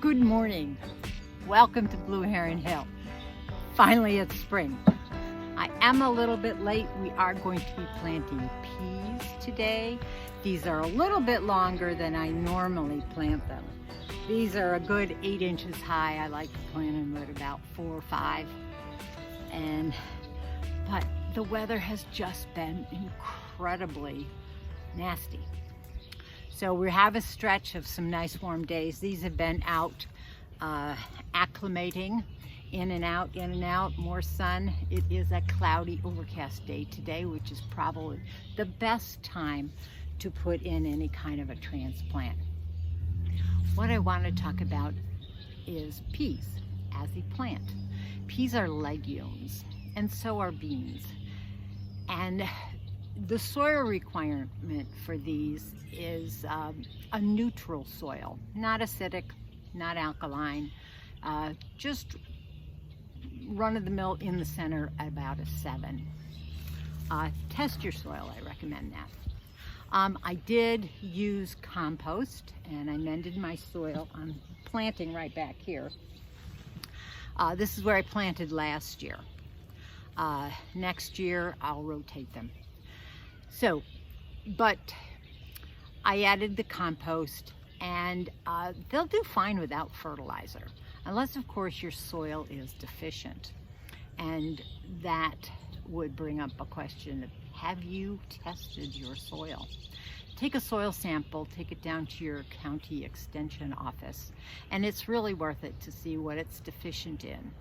Good morning. Welcome to Blue Heron Hill. Finally it's spring. I am a little bit late. We are going to be planting peas today. These are a little bit longer than I normally plant them. These are a good 8 inches high. I like to plant them at about 4 or 5. But the weather has just been incredibly nasty. So we have a stretch of some nice warm days. These have been out acclimating, in and out, more sun. It is a cloudy, overcast day today, which is probably the best time to put in any kind of a transplant. What I want to talk about is peas as a plant. Peas are legumes, and so are beans. And the soil requirement for these is a neutral soil, not acidic, not alkaline, just run-of-the-mill in the center at about a 7. Test your soil, I recommend that. I did use compost and I mended my soil. I'm planting right back here. This is where I planted last year. Next year I'll rotate them. But I added the compost, and they'll do fine without fertilizer, unless of course your soil is deficient. And that would bring up a question of, have you tested your soil? Take a soil sample, take it down to your county extension office, and it's really worth it to see what it's deficient in.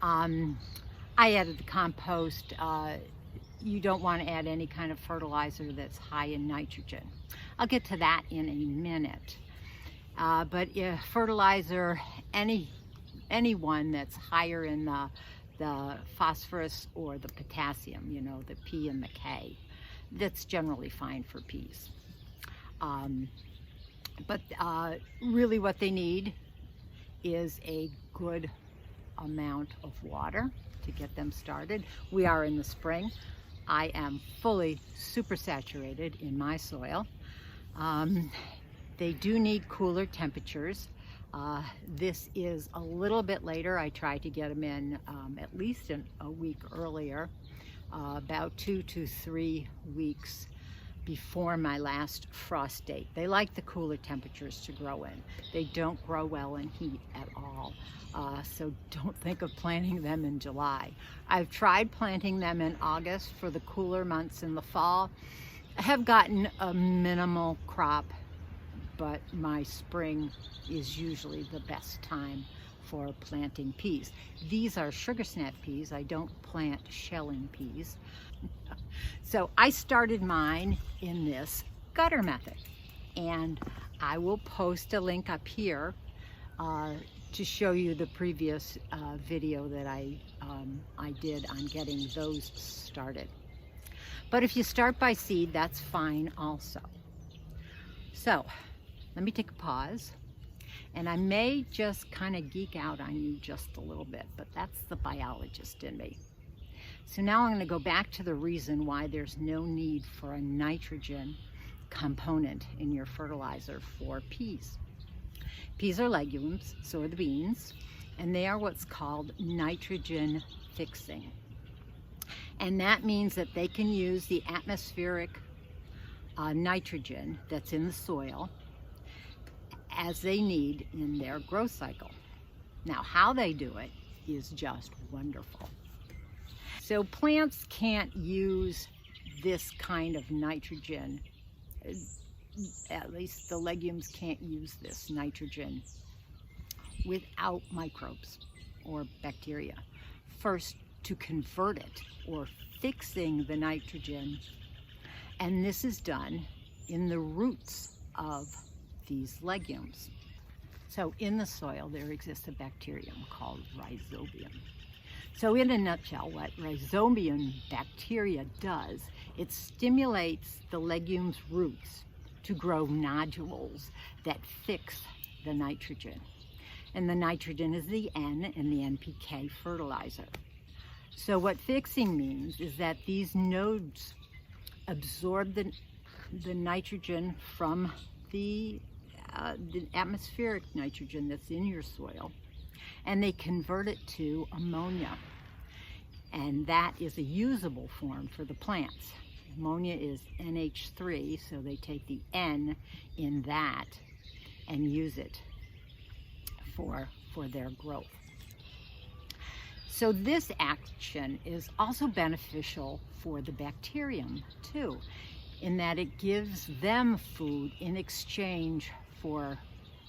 I added the compost. You don't want to add any kind of fertilizer that's high in nitrogen. I'll get to that in a minute. But fertilizer, any one that's higher in the phosphorus or the potassium, you know, the P and the K, that's generally fine for peas. But really what they need is a good amount of water to get them started. We are in the spring. I am fully supersaturated in my soil. They do need cooler temperatures. This is a little bit later. I tried to get them in at least a week earlier, about 2 to 3 weeks before my last frost date. They like the cooler temperatures to grow in. They don't grow well in heat at all. So don't think of planting them in July. I've tried planting them in August for the cooler months in the fall. I have gotten a minimal crop, but my spring is usually the best time for planting peas. These are sugar snap peas. I don't plant shelling peas. So I started mine in this gutter method, and I will post a link up here to show you the previous video that I did on getting those started. But if you start by seed, that's fine also. So let me take a pause, and I may just kind of geek out on you just a little bit, but that's the biologist in me. So now I'm going to go back to the reason why there's no need for a nitrogen component in your fertilizer for peas. Peas are legumes, so are the beans, and they are what's called nitrogen fixing. And that means that they can use the atmospheric nitrogen that's in the soil as they need in their growth cycle. Now, how they do it is just wonderful. So plants can't use this kind of nitrogen, at least the legumes can't use this nitrogen without microbes or bacteria. First, to convert it, or fixing the nitrogen, and this is done in the roots of these legumes. So in the soil there exists a bacterium called Rhizobium. So in a nutshell, what Rhizobium bacteria does, it stimulates the legume's roots to grow nodules that fix the nitrogen. And the nitrogen is the N in the NPK fertilizer. So what fixing means is that these nodes absorb the nitrogen from the the atmospheric nitrogen that's in your soil, and they convert it to ammonia. And that is a usable form for the plants. Ammonia is NH3, so they take the N in that and use it for their growth. So this action is also beneficial for the bacterium too, in that it gives them food in exchange for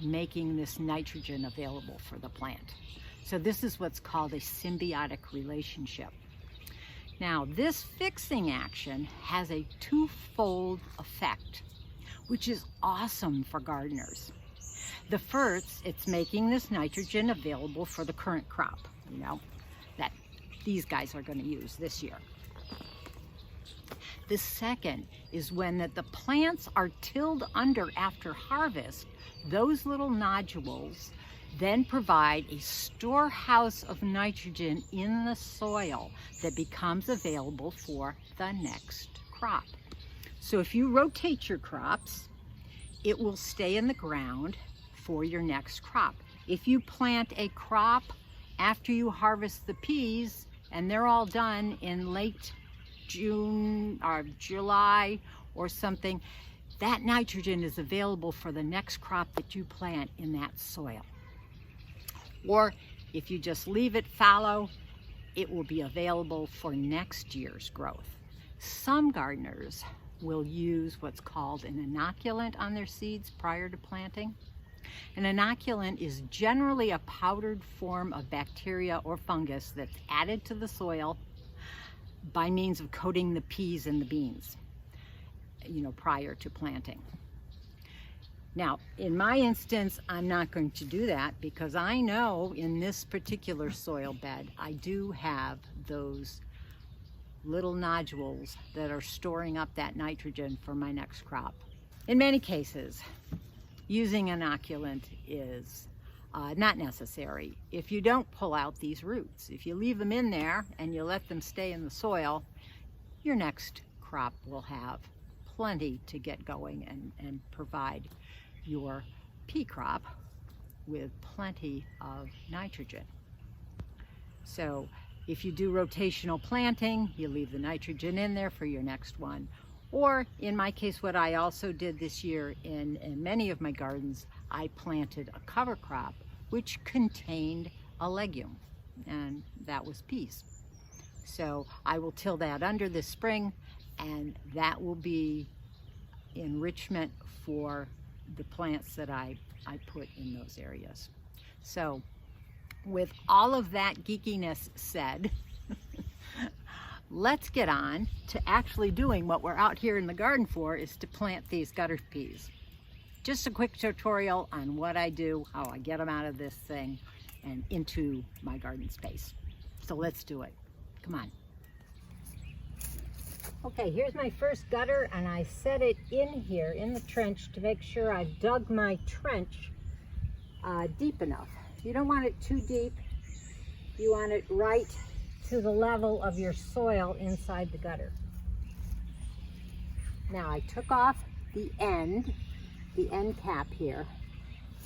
making this nitrogen available for the plant. So this is what's called a symbiotic relationship. Now, this fixing action has a twofold effect, which is awesome for gardeners. The first, it's making this nitrogen available for the current crop, you know, that these guys are going to use this year. The second is when the plants are tilled under after harvest, those little nodules then provide a storehouse of nitrogen in the soil that becomes available for the next crop. So if you rotate your crops, it will stay in the ground for your next crop. If you plant a crop after you harvest the peas and they're all done in late June or July or something, that nitrogen is available for the next crop that you plant in that soil. Or if you just leave it fallow, it will be available for next year's growth. Some gardeners will use what's called an inoculant on their seeds prior to planting. An inoculant is generally a powdered form of bacteria or fungus that's added to the soil by means of coating the peas and the beans, you know, prior to planting. Now, in my instance, I'm not going to do that because I know in this particular soil bed, I do have those little nodules that are storing up that nitrogen for my next crop. In many cases, using inoculant is not necessary if you don't pull out these roots. If you leave them in there and you let them stay in the soil, your next crop will have plenty to get going and provide your pea crop with plenty of nitrogen. So if you do rotational planting, you leave the nitrogen in there for your next one. Or in my case, what I also did this year in many of my gardens, I planted a cover crop which contained a legume, and that was peas. So I will till that under this spring, and that will be enrichment for the plants that I put in those areas. So with all of that geekiness said, let's get on to actually doing what we're out here in the garden for, is to plant these gutter peas. Just a quick tutorial on what I do, how I get them out of this thing and into my garden space. So let's do it. Come on. Okay, here's my first gutter, and I set it in here in the trench to make sure I've dug my trench deep enough. You don't want it too deep. You want it right to the level of your soil inside the gutter. Now I took off the end cap here,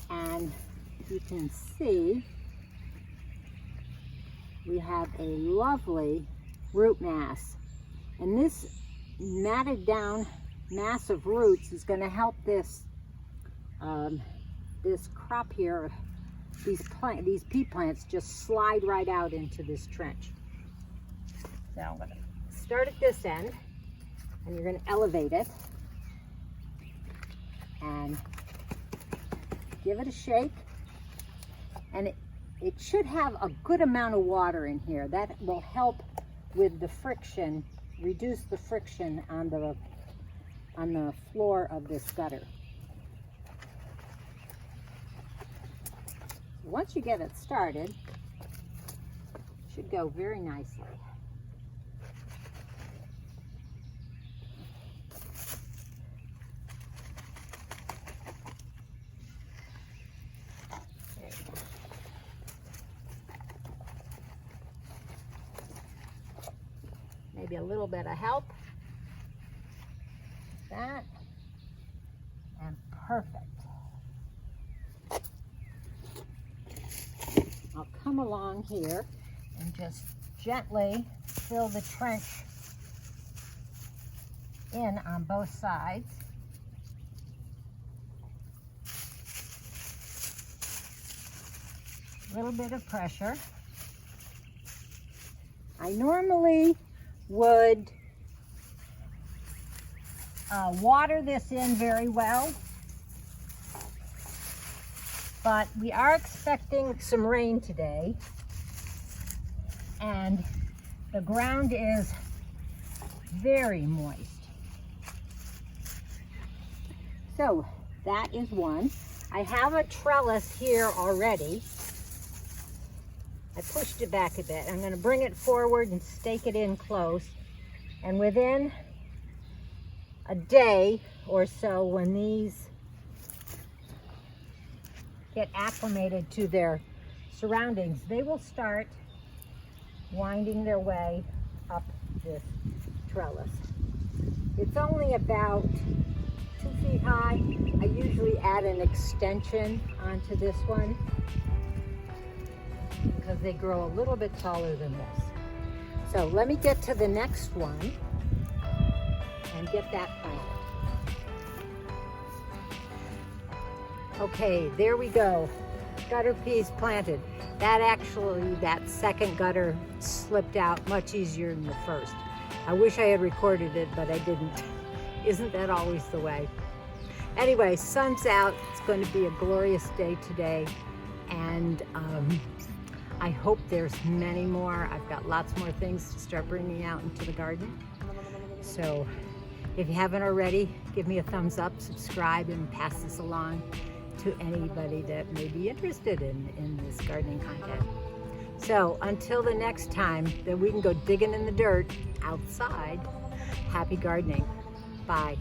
and you can see we have a lovely root mass. And this matted down mass of roots is going to help this this crop here, these pea plants, just slide right out into this trench. So I'm going to start at this end, and you're going to elevate it and give it a shake. And it should have a good amount of water in here. That will help with the friction, reduce the friction on the floor of this gutter. Once you get it started, it should go very nicely. There you go. Maybe a little bit of help. That, and perfect. I'll come along here and just gently fill the trench in on both sides. A little bit of pressure. I normally would water this in very well, but we are expecting some rain today, and the ground is very moist. So that is one. I have a trellis here already. I pushed it back a bit. I'm going to bring it forward and stake it in close, and within a day or so, when these get acclimated to their surroundings, they will start winding their way up this trellis. It's only about 2 feet high. I usually add an extension onto this one because they grow a little bit taller than this. So let me get to the next one and get that planted. Okay, there we go. Gutter peas planted. That second gutter slipped out much easier than the first. I wish I had recorded it, but I didn't. Isn't that always the way? Anyway, sun's out. It's going to be a glorious day today, and I hope there's many more. I've got lots more things to start bringing out into the garden. So if you haven't already, give me a thumbs up, subscribe, and pass this along to anybody that may be interested in this gardening content. So until the next time that we can go digging in the dirt outside, happy gardening. Bye.